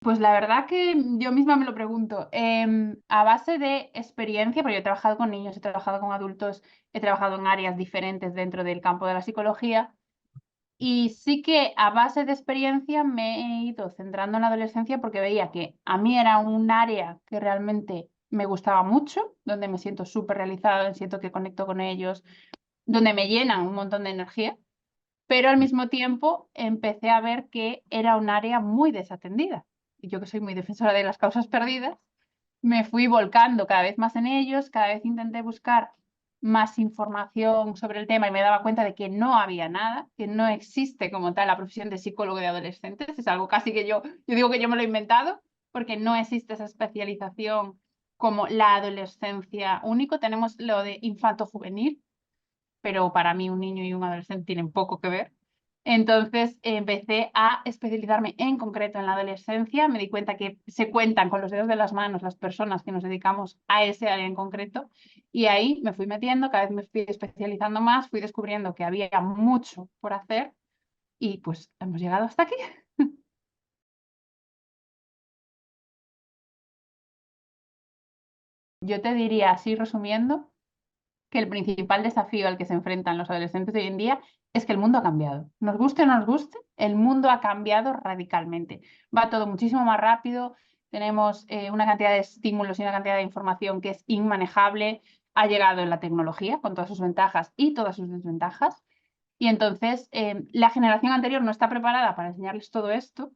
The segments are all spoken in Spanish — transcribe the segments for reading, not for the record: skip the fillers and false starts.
Pues la verdad que yo misma me lo pregunto. A base de experiencia, porque yo he trabajado con niños, he trabajado con adultos, he trabajado en áreas diferentes dentro del campo de la psicología. Y sí que a base de experiencia me he ido centrando en la adolescencia porque veía que a mí era un área que realmente me gustaba mucho, donde me siento súper realizada, siento que conecto con ellos, donde me llenan un montón de energía, pero al mismo tiempo empecé a ver que era un área muy desatendida. Y yo, que soy muy defensora de las causas perdidas, me fui volcando cada vez más en ellos, cada vez intenté buscar más información sobre el tema y me daba cuenta de que no había nada, que no existe como tal la profesión de psicólogo de adolescentes. Es algo casi que yo digo que yo me lo he inventado, porque no existe esa especialización como la adolescencia único. Tenemos lo de infanto-juvenil, pero para mí un niño y un adolescente tienen poco que ver. Entonces empecé a especializarme en concreto en la adolescencia, me di cuenta que se cuentan con los dedos de las manos las personas que nos dedicamos a ese área en concreto, y ahí me fui metiendo, cada vez me fui especializando más, fui descubriendo que había mucho por hacer y pues hemos llegado hasta aquí. Yo te diría, así resumiendo, que el principal desafío al que se enfrentan los adolescentes de hoy en día es que el mundo ha cambiado. Nos guste o no nos guste, el mundo ha cambiado radicalmente. Va todo muchísimo más rápido, tenemos una cantidad de estímulos y una cantidad de información que es inmanejable. Ha llegado la tecnología con todas sus ventajas y todas sus desventajas. Y entonces la generación anterior no está preparada para enseñarles todo esto,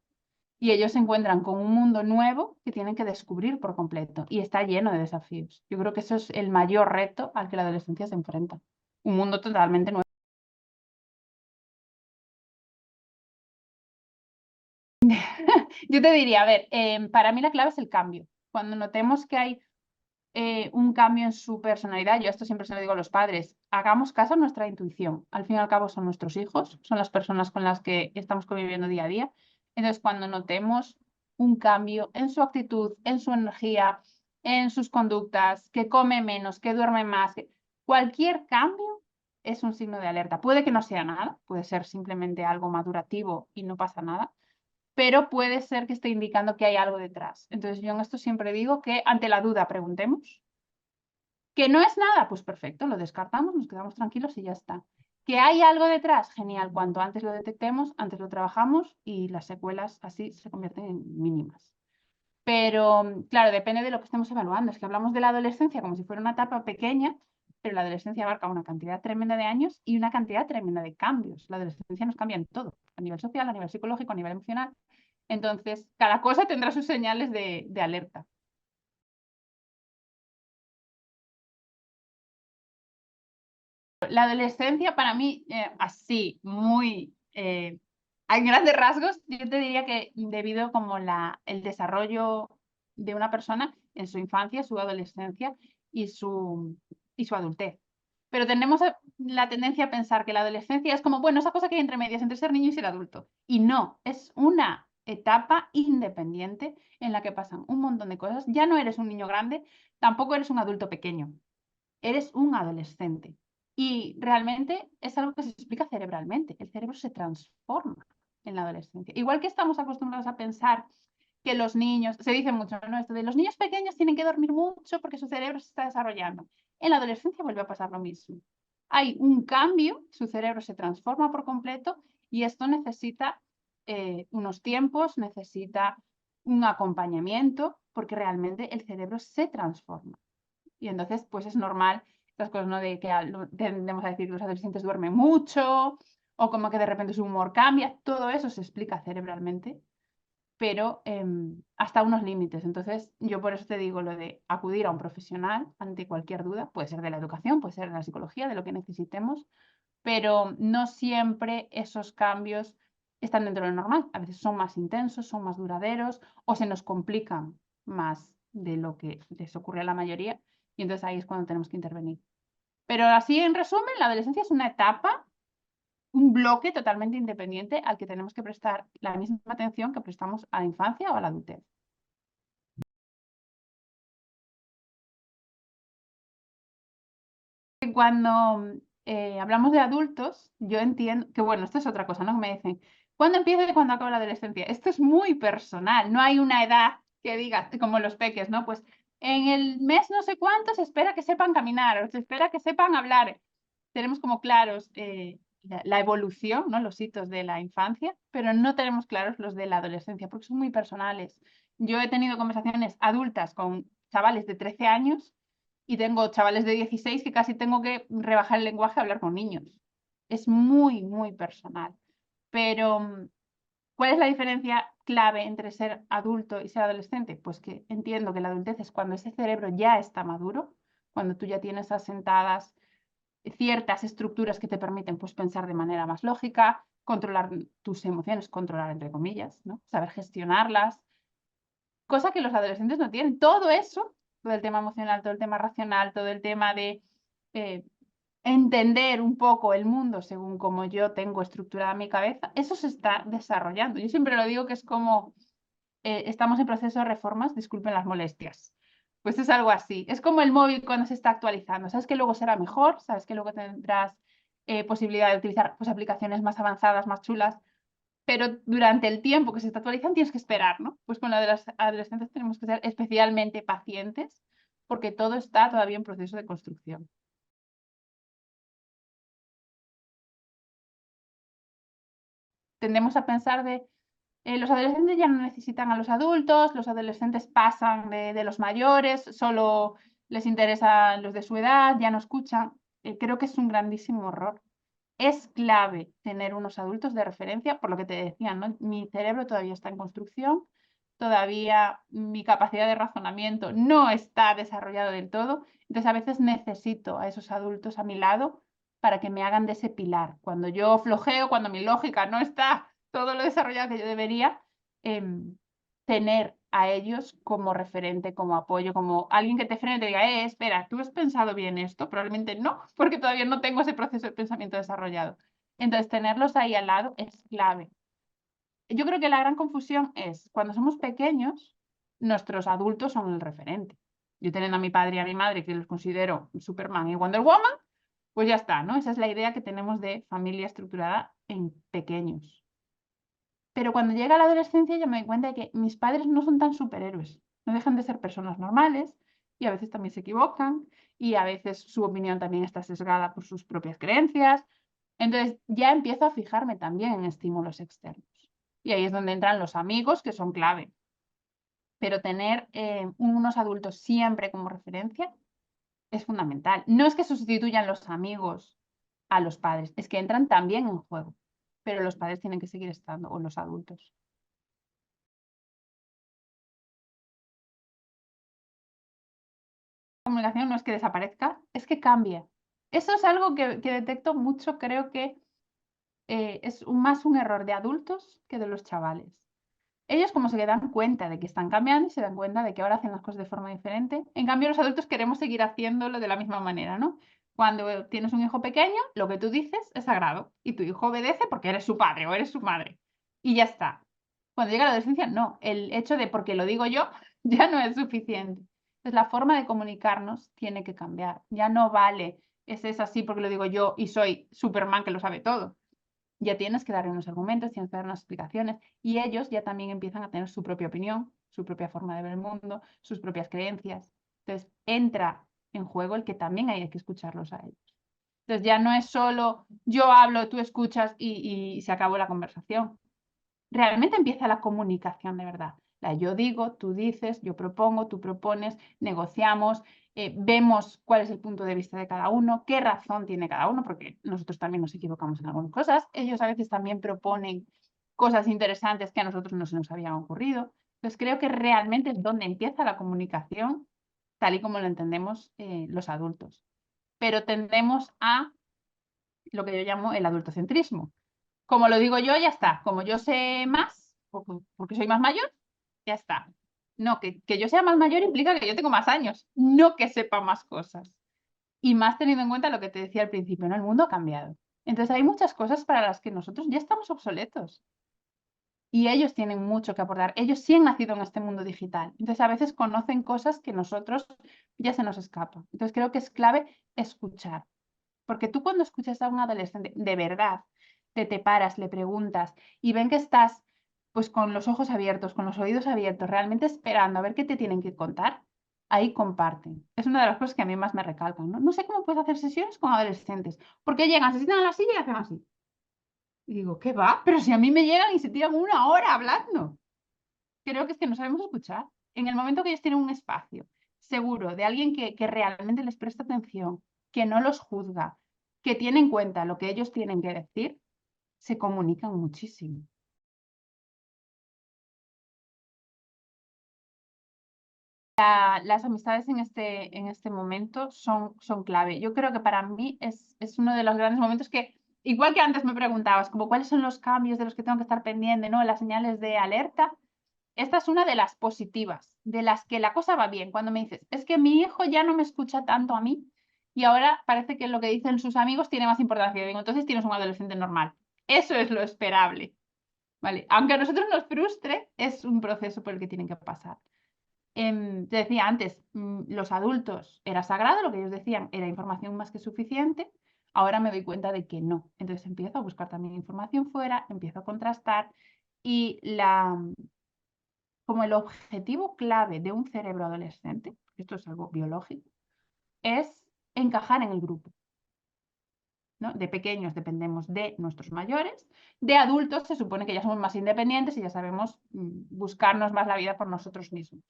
y ellos se encuentran con un mundo nuevo que tienen que descubrir por completo y está lleno de desafíos. Yo creo que eso es el mayor reto al que la adolescencia se enfrenta. Un mundo totalmente nuevo. Yo te diría, a ver, para mí la clave es el cambio. Cuando notemos que hay un cambio en su personalidad, yo esto siempre se lo digo a los padres, hagamos caso a nuestra intuición. Al fin y al cabo son nuestros hijos, son las personas con las que estamos conviviendo día a día. Entonces, cuando notemos un cambio en su actitud, en su energía, en sus conductas, que come menos, que duerme más, cualquier cambio es un signo de alerta. Puede que no sea nada, puede ser simplemente algo madurativo y no pasa nada, pero puede ser que esté indicando que hay algo detrás. Entonces, yo en esto siempre digo que ante la duda preguntemos. Que no es nada, pues perfecto, lo descartamos, nos quedamos tranquilos y ya está. Que hay algo detrás, genial, cuanto antes lo detectemos, antes lo trabajamos y las secuelas así se convierten en mínimas. Pero claro, depende de lo que estemos evaluando. Es que hablamos de la adolescencia como si fuera una etapa pequeña, pero la adolescencia abarca una cantidad tremenda de años y una cantidad tremenda de cambios. La adolescencia nos cambia en todo, a nivel social, a nivel psicológico, a nivel emocional. Entonces, cada cosa tendrá sus señales de alerta. La adolescencia para mí, así, muy, en grandes rasgos, yo te diría que debido como el desarrollo de una persona en su infancia, su adolescencia y su adultez. Pero tenemos la tendencia a pensar que la adolescencia es como, bueno, esa cosa que hay entre medias entre ser niño y ser adulto. Y no, es una etapa independiente en la que pasan un montón de cosas. Ya no eres un niño grande, tampoco eres un adulto pequeño, eres un adolescente. Y realmente es algo que se explica cerebralmente. El cerebro se transforma en la adolescencia. Igual que estamos acostumbrados a pensar que los niños, se dice mucho, ¿no? Esto de los niños pequeños tienen que dormir mucho porque su cerebro se está desarrollando. En la adolescencia vuelve a pasar lo mismo. Hay un cambio, su cerebro se transforma por completo y esto necesita unos tiempos, necesita un acompañamiento porque realmente el cerebro se transforma. Y entonces, pues es normal estas cosas, ¿no? De que tendemos a decir que los adolescentes duermen mucho o como que de repente su humor cambia. Todo eso se explica cerebralmente, pero hasta unos límites. Entonces, yo por eso te digo lo de acudir a un profesional ante cualquier duda. Puede ser de la educación, puede ser de la psicología, de lo que necesitemos, pero no siempre esos cambios están dentro de lo normal. A veces son más intensos, son más duraderos o se nos complican más de lo que les ocurre a la mayoría, y entonces ahí es cuando tenemos que intervenir. Pero así, en resumen, la adolescencia es una etapa, un bloque totalmente independiente al que tenemos que prestar la misma atención que prestamos a la infancia o a la adultez. Cuando hablamos de adultos, yo entiendo que, bueno, esto es otra cosa, ¿no? Me dicen, ¿Cuándo empieza y cuándo acaba la adolescencia? Esto es muy personal, no hay una edad que digas, como los peques, ¿no? Pues en el mes no sé cuánto se espera que sepan caminar o se espera que sepan hablar. Tenemos como claros la evolución, ¿no? Los hitos de la infancia, pero no tenemos claros los de la adolescencia porque son muy personales. Yo he tenido conversaciones adultas con chavales de 13 años y tengo chavales de 16 que casi tengo que rebajar el lenguaje a hablar con niños. Es muy, muy personal. Pero, ¿cuál es la diferencia clave entre ser adulto y ser adolescente? Pues que entiendo que la adultez es cuando ese cerebro ya está maduro, cuando tú ya tienes asentadas ciertas estructuras que te permiten pues, pensar de manera más lógica, controlar tus emociones, controlar entre comillas, ¿no? Saber gestionarlas, cosa que los adolescentes no tienen. Todo eso, todo el tema emocional, todo el tema racional, todo el tema de eh, entender un poco el mundo según como yo tengo estructurada mi cabeza, eso se está desarrollando. Yo siempre lo digo que es como estamos en proceso de reformas, disculpen las molestias. Pues es algo así. Es como el móvil cuando se está actualizando. Sabes que luego será mejor, sabes que luego tendrás posibilidad de utilizar pues, aplicaciones más avanzadas, más chulas, pero durante el tiempo que se está actualizando tienes que esperar, ¿no? Pues con la de las adolescentes tenemos que ser especialmente pacientes porque todo está todavía en proceso de construcción. Tendemos a pensar de los adolescentes ya no necesitan a los adultos, los adolescentes pasan de los mayores, solo les interesan los de su edad, ya no escuchan. Creo que es un grandísimo error. Es clave tener unos adultos de referencia, por lo que te decía, ¿no? Mi cerebro todavía está en construcción, todavía mi capacidad de razonamiento no está desarrollado del todo, entonces a veces necesito a esos adultos a mi lado para que me hagan de ese pilar. Cuando yo flojeo, cuando mi lógica no está todo lo desarrollado que yo debería, tener a ellos como referente, como apoyo, como alguien que te frene y te diga, espera, ¿tú has pensado bien esto? Probablemente no, porque todavía no tengo ese proceso de pensamiento desarrollado. Entonces, tenerlos ahí al lado es clave. Yo creo que la gran confusión es, cuando somos pequeños, nuestros adultos son el referente. Yo teniendo a mi padre y a mi madre, que los considero Superman y Wonder Woman, pues ya está, ¿no? Esa es la idea que tenemos de familia estructurada en pequeños. Pero cuando llega la adolescencia yo me doy cuenta de que mis padres no son tan superhéroes, no dejan de ser personas normales y a veces también se equivocan y a veces su opinión también está sesgada por sus propias creencias. Entonces ya empiezo a fijarme también en estímulos externos. Y ahí es donde entran los amigos, que son clave. Pero tener unos adultos siempre como referencia es fundamental. No es que sustituyan los amigos a los padres, es que entran también en juego, pero los padres tienen que seguir estando, o los adultos. Comunicación no es que desaparezca, es que cambia. Eso es algo que detecto mucho, creo que es más un error de adultos que de los chavales. Ellos como se dan cuenta de que están cambiando y se dan cuenta de que ahora hacen las cosas de forma diferente. En cambio, los adultos queremos seguir haciéndolo de la misma manera, ¿no? Cuando tienes un hijo pequeño, lo que tú dices es sagrado y tu hijo obedece porque eres su padre o eres su madre. Y ya está. Cuando llega la adolescencia, no. El hecho de porque lo digo yo ya no es suficiente. Entonces, la forma de comunicarnos tiene que cambiar. Ya no vale, ese es así porque lo digo yo y soy Superman que lo sabe todo. Ya tienes que dar unos argumentos, tienes que dar unas explicaciones y ellos ya también empiezan a tener su propia opinión, su propia forma de ver el mundo, sus propias creencias. Entonces, entra en juego el que también hay que escucharlos a ellos. Entonces, ya no es solo yo hablo, tú escuchas y se acabó la conversación. Realmente empieza la comunicación de verdad. Yo digo, tú dices, yo propongo, tú propones, negociamos, vemos cuál es el punto de vista de cada uno, qué razón tiene cada uno, porque nosotros también nos equivocamos en algunas cosas. Ellos a veces también proponen cosas interesantes que a nosotros no se nos habían ocurrido. Entonces creo que realmente es donde empieza la comunicación, tal y como lo entendemos los adultos. Pero tendemos a lo que yo llamo el adultocentrismo. Como lo digo yo, ya está. Como yo sé más, porque soy más mayor, ya está. No, que yo sea más mayor implica que yo tengo más años, no que sepa más cosas. Y más teniendo en cuenta lo que te decía al principio, ¿no? El mundo ha cambiado. Entonces hay muchas cosas para las que nosotros ya estamos obsoletos. Y ellos tienen mucho que aportar. Ellos sí han nacido en este mundo digital. Entonces a veces conocen cosas que nosotros ya se nos escapan. Entonces creo que es clave escuchar. Porque tú cuando escuchas a un adolescente, de verdad, te paras, le preguntas y ven que estás pues con los ojos abiertos, con los oídos abiertos, realmente esperando a ver qué te tienen que contar, ahí comparten. Es una de las cosas que a mí más me recalcan, ¿no? No sé cómo puedes hacer sesiones con adolescentes, porque llegan, se sientan en la silla y hacen así. Y digo, ¿qué va? Pero si a mí me llegan y se tiran 1 hora hablando. Creo que es que no sabemos escuchar. En el momento que ellos tienen un espacio seguro de alguien que realmente les presta atención, que no los juzga, que tiene en cuenta lo que ellos tienen que decir, se comunican muchísimo. Las amistades en este momento son clave. Yo creo que para mí es uno de los grandes momentos que, igual que antes me preguntabas, como cuáles son los cambios de los que tengo que estar pendiente, ¿no? Las señales de alerta. Esta es una de las positivas, de las que la cosa va bien. Cuando me dices, es que mi hijo ya no me escucha tanto a mí y ahora parece que lo que dicen sus amigos tiene más importancia. Digo, entonces tienes un adolescente normal. Eso es lo esperable. ¿Vale? Aunque a nosotros nos frustre, es un proceso por el que tienen que pasar. Te decía antes, los adultos era sagrado, lo que ellos decían era información más que suficiente. Ahora me doy cuenta de que no. Entonces empiezo a buscar también información fuera, empiezo a contrastar y como el objetivo clave de un cerebro adolescente, esto es algo biológico, es encajar en el grupo, ¿no? De pequeños dependemos de nuestros mayores, de adultos se supone que ya somos más independientes y ya sabemos buscarnos más la vida por nosotros mismos.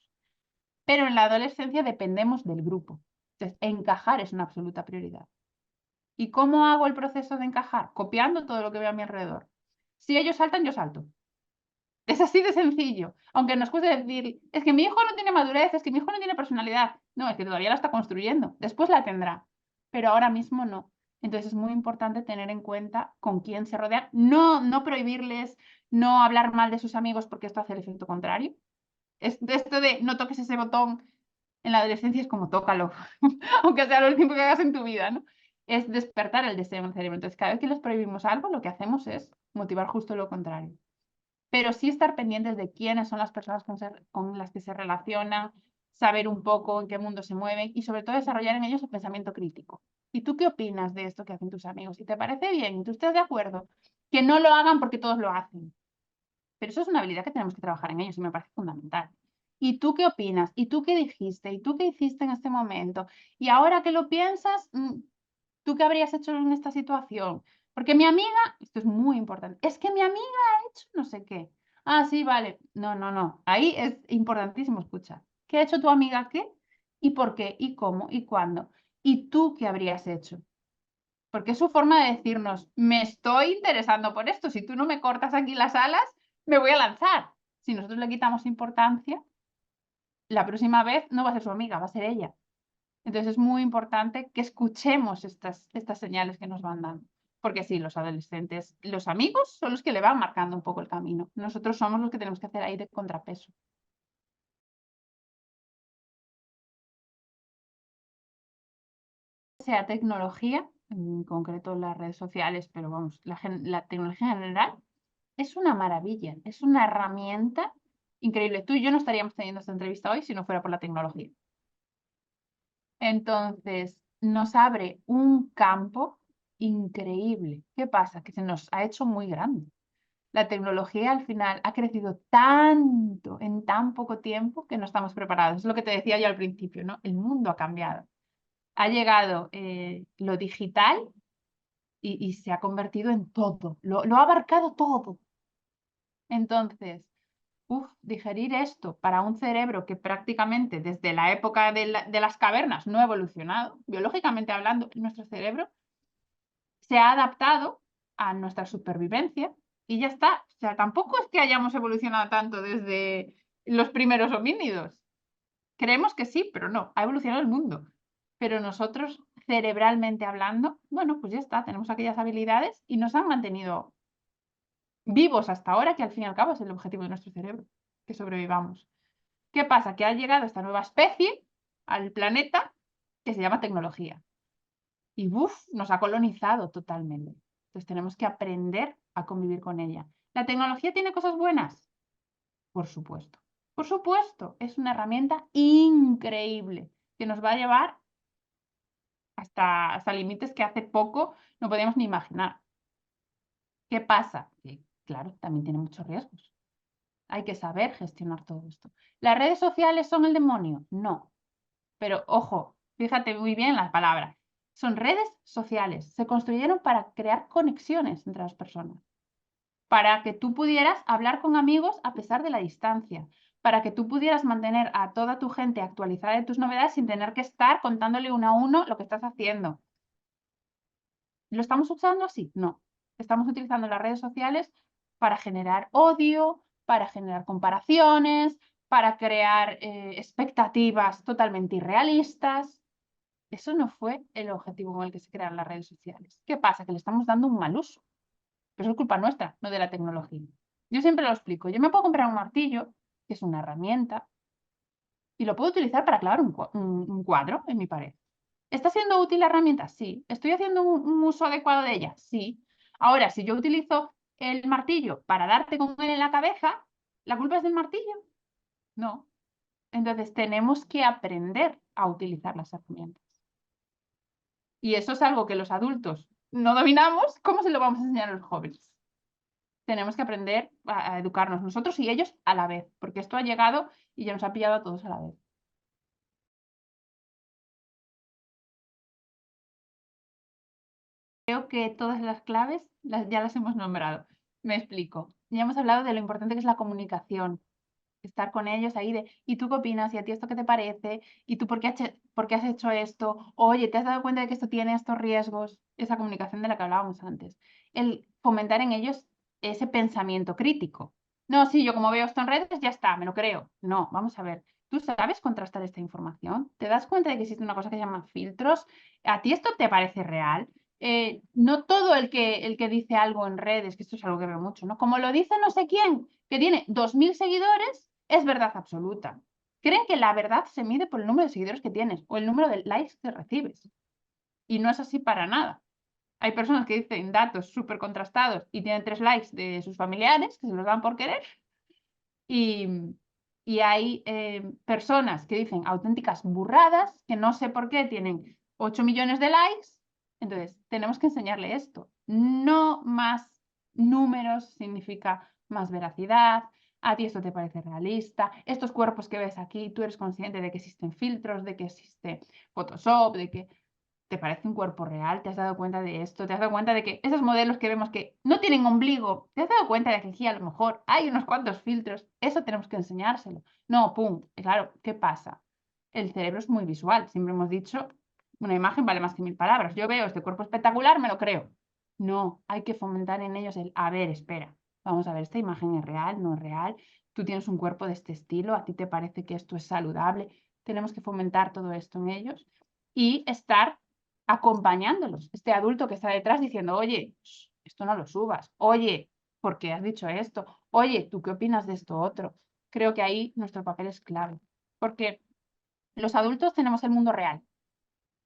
Pero en la adolescencia dependemos del grupo. Entonces, encajar es una absoluta prioridad. ¿Y cómo hago el proceso de encajar? Copiando todo lo que veo a mi alrededor. Si ellos saltan, yo salto. Es así de sencillo. Aunque nos cueste decir, es que mi hijo no tiene madurez, es que mi hijo no tiene personalidad. No, es que todavía la está construyendo. Después la tendrá. Pero ahora mismo no. Entonces es muy importante tener en cuenta con quién se rodea. No prohibirles, no hablar mal de sus amigos porque esto hace el efecto contrario. Esto de no toques ese botón en la adolescencia es como tócalo, aunque sea lo último que hagas en tu vida, ¿no? Es despertar el deseo en el cerebro. Entonces, cada vez que les prohibimos algo, lo que hacemos es motivar justo lo contrario. Pero sí estar pendientes de quiénes son las personas con las que se relacionan, saber un poco en qué mundo se mueven y sobre todo desarrollar en ellos el pensamiento crítico. ¿Y tú qué opinas de esto que hacen tus amigos? Si te parece bien y tú estás de acuerdo, que no lo hagan porque todos lo hacen. Pero eso es una habilidad que tenemos que trabajar en ellos y me parece fundamental. ¿Y tú qué opinas? ¿Y tú qué dijiste? ¿Y tú qué hiciste en este momento? Y ahora que lo piensas, ¿tú qué habrías hecho en esta situación? Porque mi amiga, esto es muy importante, es que mi amiga ha hecho no sé qué. Ah, sí, vale. No, no, no. Ahí es importantísimo escuchar. ¿Qué ha hecho tu amiga qué? ¿Y por qué? ¿Y cómo? ¿Y cuándo? ¿Y tú qué habrías hecho? Porque es su forma de decirnos, me estoy interesando por esto, si tú no me cortas aquí las alas, me voy a lanzar. Si nosotros le quitamos importancia, la próxima vez no va a ser su amiga, va a ser ella. Entonces es muy importante que escuchemos estas señales que nos van dando. Porque sí, los adolescentes, los amigos son los que le van marcando un poco el camino. Nosotros somos los que tenemos que hacer ahí de contrapeso. Sea tecnología, en concreto las redes sociales, pero vamos, la tecnología en general, es una maravilla, es una herramienta increíble. Tú y yo no estaríamos teniendo esta entrevista hoy si no fuera por la tecnología. Entonces, nos abre un campo increíble. ¿Qué pasa? Que se nos ha hecho muy grande. La tecnología al final ha crecido tanto en tan poco tiempo que no estamos preparados. Es lo que te decía yo al principio, ¿no? El mundo ha cambiado. Ha llegado lo digital y se ha convertido en todo. Lo ha abarcado todo. Entonces, digerir esto para un cerebro que prácticamente desde la época de las cavernas no ha evolucionado, biológicamente hablando, nuestro cerebro se ha adaptado a nuestra supervivencia y ya está. O sea, tampoco es que hayamos evolucionado tanto desde los primeros homínidos. Creemos que sí, pero no, ha evolucionado el mundo. Pero nosotros, cerebralmente hablando, bueno, pues ya está, tenemos aquellas habilidades y nos han mantenido vivos hasta ahora, que al fin y al cabo es el objetivo de nuestro cerebro, que sobrevivamos. ¿Qué pasa? Que ha llegado esta nueva especie al planeta que se llama tecnología. Y nos ha colonizado totalmente. Entonces tenemos que aprender a convivir con ella. ¿La tecnología tiene cosas buenas? Por supuesto. Por supuesto, es una herramienta increíble que nos va a llevar hasta límites que hace poco no podíamos ni imaginar. ¿Qué pasa? Que, claro, también tiene muchos riesgos. Hay que saber gestionar todo esto. ¿Las redes sociales son el demonio? No. Pero ojo, fíjate muy bien las palabras. Son redes sociales. Se construyeron para crear conexiones entre las personas. Para que tú pudieras hablar con amigos a pesar de la distancia. Para que tú pudieras mantener a toda tu gente actualizada de tus novedades sin tener que estar contándole uno a uno lo que estás haciendo. ¿Lo estamos usando así? No. Estamos utilizando las redes sociales para generar odio, para generar comparaciones, para crear expectativas totalmente irrealistas. Eso no fue el objetivo con el que se crearon las redes sociales. ¿Qué pasa? Que le estamos dando un mal uso. Pero eso es culpa nuestra, no de la tecnología. Yo siempre lo explico. Yo me puedo comprar un martillo, que es una herramienta, y lo puedo utilizar para clavar un cuadro en mi pared. ¿Está siendo útil la herramienta? Sí. ¿Estoy haciendo un uso adecuado de ella? Sí. Ahora, si yo utilizo el martillo para darte con él en la cabeza, ¿la culpa es del martillo? No. Entonces, tenemos que aprender a utilizar las herramientas. Y eso es algo que los adultos no dominamos. ¿Cómo se lo vamos a enseñar a los jóvenes? Tenemos que aprender a educarnos nosotros y ellos a la vez, porque esto ha llegado y ya nos ha pillado a todos a la vez. Creo que todas las claves ya las hemos nombrado. Me explico. Ya hemos hablado de lo importante que es la comunicación, estar con ellos ahí de, ¿y tú qué opinas? ¿Y a ti esto qué te parece? ¿Y tú por qué has hecho esto? Oye, ¿te has dado cuenta de que esto tiene estos riesgos? Esa comunicación de la que hablábamos antes. El fomentar en ellos ese pensamiento crítico. No, sí, yo como veo esto en redes, ya está, me lo creo. No, vamos a ver. ¿Tú sabes contrastar esta información? ¿Te das cuenta de que existe una cosa que se llama filtros? ¿A ti esto te parece real? No todo el que dice algo en redes, que esto es algo que veo mucho, ¿no? Como lo dice no sé quién, que tiene 2000 seguidores, es verdad absoluta. Creen que la verdad se mide por el número de seguidores que tienes o el número de likes que recibes. Y no es así para nada. Hay personas que dicen datos súper contrastados y tienen 3 likes de sus familiares, que se los dan por querer. Y hay personas que dicen auténticas burradas, que no sé por qué tienen 8 millones de likes. Entonces, tenemos que enseñarle esto. No más números significa más veracidad. A ti esto te parece realista. Estos cuerpos que ves aquí, tú eres consciente de que existen filtros, de que existe Photoshop, de que te parece un cuerpo real. ¿Te has dado cuenta de esto? ¿Te has dado cuenta de que esos modelos que vemos que no tienen ombligo? ¿Te has dado cuenta de que aquí a lo mejor hay unos cuantos filtros? Eso tenemos que enseñárselo. No, pum. Claro, ¿qué pasa? El cerebro es muy visual. Siempre hemos dicho, una imagen vale más que 1000 palabras. Yo veo este cuerpo espectacular, me lo creo. No, hay que fomentar en ellos el, a ver, espera, vamos a ver, esta imagen es real, no es real. Tú tienes un cuerpo de este estilo, a ti te parece que esto es saludable. Tenemos que fomentar todo esto en ellos y estar acompañándolos. Este adulto que está detrás diciendo, oye, esto no lo subas. Oye, ¿por qué has dicho esto? Oye, ¿tú qué opinas de esto otro? Creo que ahí nuestro papel es clave, porque los adultos tenemos el mundo real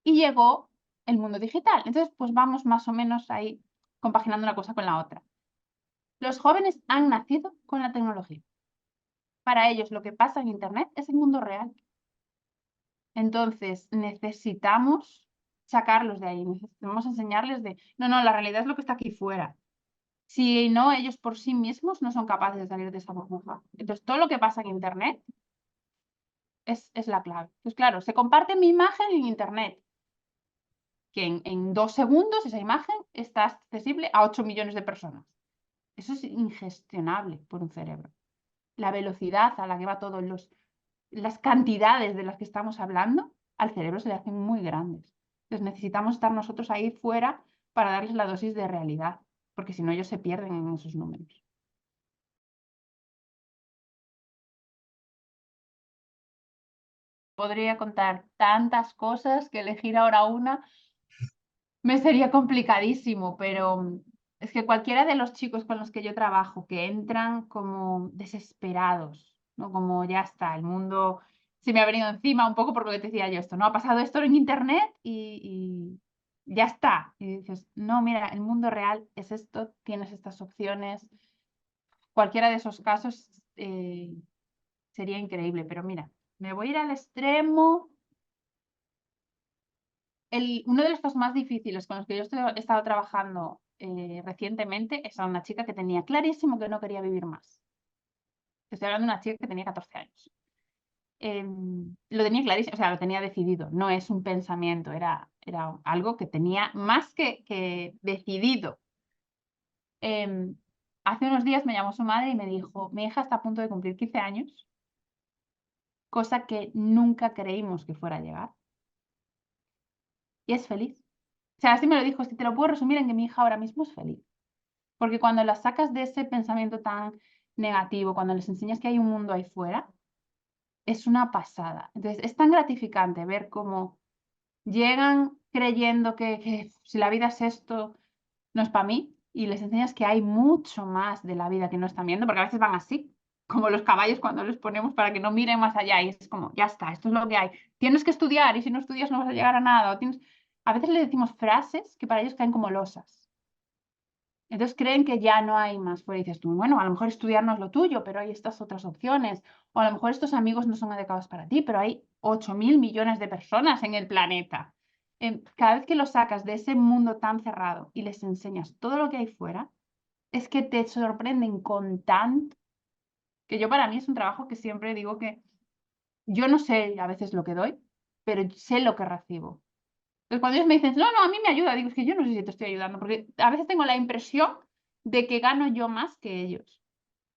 y llegó el mundo digital. Entonces, pues vamos más o menos ahí compaginando una cosa con la otra. Los jóvenes han nacido con la tecnología. Para ellos lo que pasa en Internet es el mundo real. Entonces, necesitamos sacarlos de ahí, necesitamos enseñarles de, no, la realidad es lo que está aquí fuera. Si no, ellos por sí mismos no son capaces de salir de esa burbuja. Entonces, todo lo que pasa en Internet es la clave. Pues claro, se comparte mi imagen en Internet, que en 2 segundos esa imagen está accesible a 8 millones de personas. Eso es ingestionable por un cerebro. La velocidad a la que va todo, las cantidades de las que estamos hablando, al cerebro se le hacen muy grandes. Entonces necesitamos estar nosotros ahí fuera para darles la dosis de realidad, porque si no ellos se pierden en esos números. Podría contar tantas cosas que elegir ahora una me sería complicadísimo, pero es que cualquiera de los chicos con los que yo trabajo que entran como desesperados, ¿no? Como ya está, el mundo se me ha venido encima un poco por lo que te decía yo, esto, ¿no? Ha pasado esto en internet y ya está. Y dices, no, mira, el mundo real es esto, tienes estas opciones. Cualquiera de esos casos sería increíble, pero mira, me voy a ir al extremo. Uno de los casos más difíciles con los que yo he estado trabajando recientemente es a una chica que tenía clarísimo que no quería vivir más. Estoy hablando de una chica que tenía 14 años. Lo tenía clarísimo, o sea, lo tenía decidido, no es un pensamiento, era algo que tenía más que decidido. Hace unos días me llamó su madre y me dijo, mi hija está a punto de cumplir 15 años, cosa que nunca creímos que fuera a llegar, y es feliz. O sea, así me lo dijo, si te lo puedo resumir en que mi hija ahora mismo es feliz. Porque cuando la sacas de ese pensamiento tan negativo, cuando les enseñas que hay un mundo ahí fuera, es una pasada. Entonces, es tan gratificante ver cómo llegan creyendo que si la vida es esto, no es para mí, y les enseñas que hay mucho más de la vida que no están viendo, porque a veces van así, como los caballos cuando les ponemos para que no miren más allá, y es como, ya está, esto es lo que hay. Tienes que estudiar, y si no estudias no vas a llegar a nada. O tienes... A veces les decimos frases que para ellos caen como losas. Entonces creen que ya no hay más fuera y dices tú, bueno, a lo mejor estudiar no es lo tuyo, pero hay estas otras opciones. O a lo mejor estos amigos no son adecuados para ti, pero hay 8.000 millones de personas en el planeta. Cada vez que los sacas de ese mundo tan cerrado y les enseñas todo lo que hay fuera, es que te sorprenden con tanto, que yo para mí es un trabajo que siempre digo que yo no sé a veces lo que doy, pero sé lo que recibo. Entonces, cuando ellos me dicen, no, a mí me ayuda, digo, es que yo no sé si te estoy ayudando, porque a veces tengo la impresión de que gano yo más que ellos.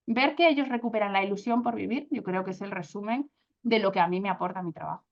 Ver que ellos recuperan la ilusión por vivir, yo creo que es el resumen de lo que a mí me aporta mi trabajo.